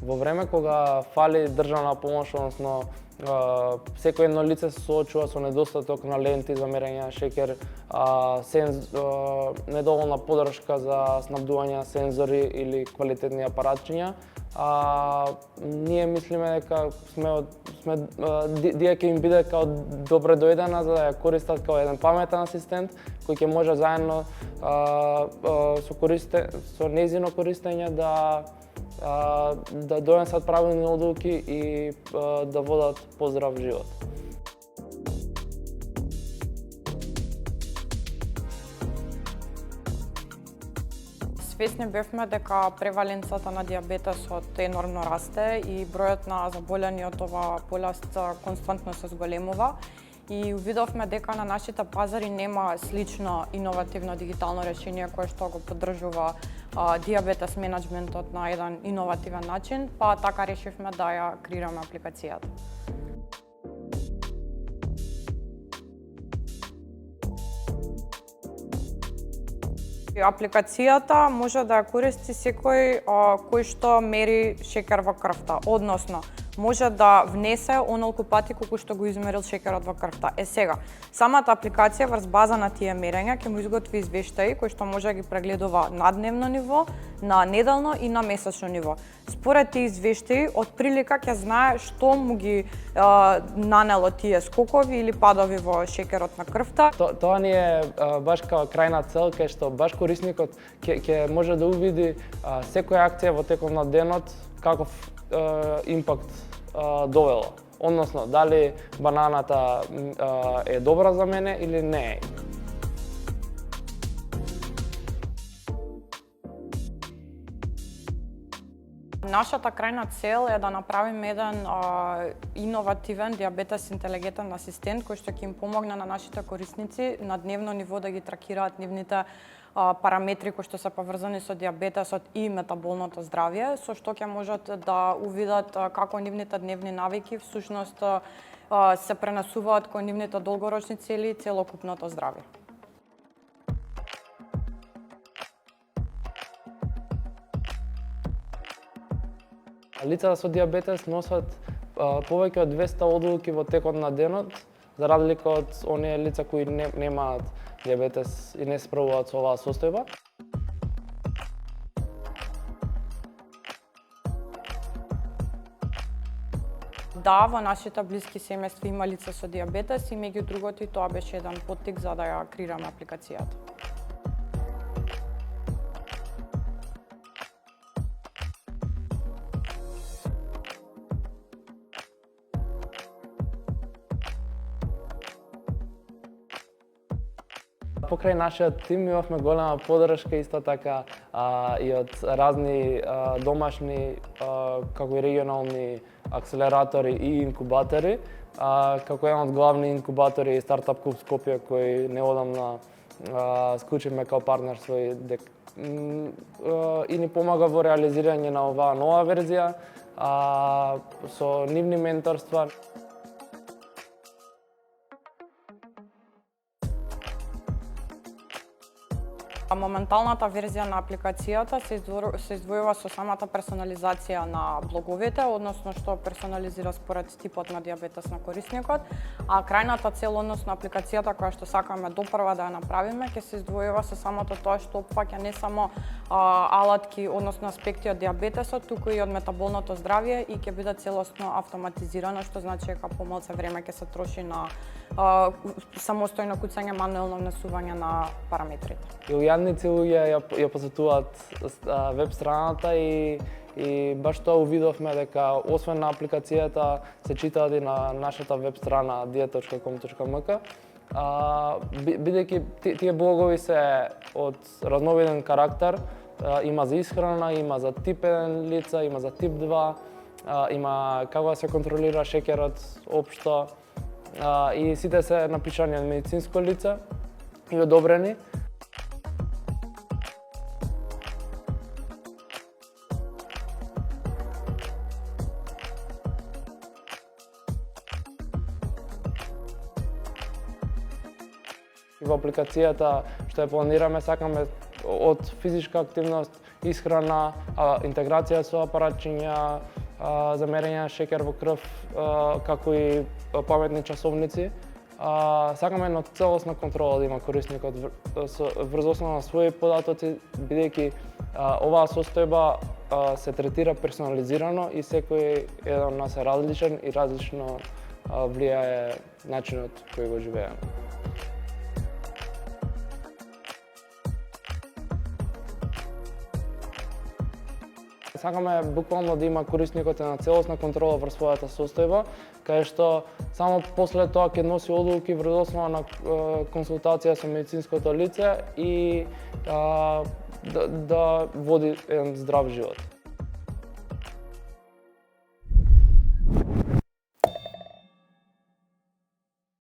Во време кога фали државна помош, односно секој едно лице се соочува со недостаток на ленти за мерење на шеќер, недоволна поддршка за снабдување на сензори или квалитетни апаратчиња, ние мислиме дека ДИА ќе им биде као добре дојдена за да ја користат као еден паметен асистент кој ќе може заедно со нејзино користење да донесат правилни одлуки и да водат поздрав живот. Свесни бевме дека преваленцата на дијабетесот енормно расте и бројот на заболени од ова болест константно се зголемува. И увидовме дека на нашите пазари нема слично иновативно дигитално решение кое што го поддржува дијабетес менеджментот на еден иновативен начин, па така решивме да ја креираме апликацијата. Апликацијата може да ја користи секој кој што мери шеќер во крвта, односно може да внесе онолку пати колку што го измерил шеќерот во крвта. Сега, самата апликација врз база на тие мерења ќе му изготви извештаи кои што може да ги прегледува на дневно ниво, на неделно и на месечно ниво. Според тие извештаи, од прилика ќе знае што му ги нанело тие скокови или падови во шеќерот на крвта. Тоа ни е баш као крајна цел, кај што баш корисникот ќе може да увиди секоја акција во текот на денот каков импакт довела. Односно, дали бананата е добра за мене или не е. Нашата крајна цел е да направиме еден иновативен дијабетес интелигентен асистент кој што ќе им помогне на нашите корисници на дневно ниво да ги тракираат нивните параметри кои што се поврзани со дијабетесот и метаболното здравје, со што ќе можат да увидат како нивните дневни навики всушност се пренесуваат кон нивните долгорочни цели и целокупното здравје. Лицата со дијабетес носат повеќе од 200 одлуки во текот на денот, за разлика од оние лица кои немаат дијабетес и не се справуваат со оваа состојба. Да, во нашите блиски семејства има лица со дијабетес и меѓу другото и тоа беше еден поттик за да ја креираме апликацијата. Покрај нашиот тим имавме голема поддршка исто така и од разни домашни како и регионални акселератори и инкубатори, како еден од главни инкубатори и стартап клуб Скопје кој неодамна склучивме као партнерство и ни помага во реализирање на оваа нова верзија со нивни менторства. Моменталната верзија на апликацијата се издвојува со самата персонализација на блоговите, односно што персонализира според типот на дијабетес на корисникот, а крајната цел, односно апликацијата која што сакаме допрва да ја направиме, ќе се издвојува со самото тоа што опфаќа не само алатки, односно аспекти од дијабетесот, туку и од метаболното здравје и ќе биде целосно автоматизирано, што значи дека помалку време ќе се троши на самостојно куцање, мануелно внесување на параметрите. Илјадници луѓе ја посетуваат веб страната и баш тоа увидовме дека освен на апликацијата се читаат и на нашата веб страна dia.com.mk, бидејќи тие блогови се од разновиден карактер, има за исхрана, има за тип 1 лица, има за тип 2, има како да се контролира шеќерот општо и сите се напишани од медицинско лице и одобрени. И во апликацијата што ја планираме, сакаме од физичка активност исхрана, интеграција со апаратчиња за мерење на шеќер во крв, како и паметни часовници. Сакаме една целосна контрола да има корисникот врз основа на своји податоци, бидејќи оваа состојба се третира персонализирано и секој еден од нас е различен и различно влијае начинот кој го живееме. Сакаме буквално да има корисникот една целосна контрола врз својата состојба, кај што само после тоа ќе носи одлуки врз основа на консултација со медицинското лице и да води еден здрав живот.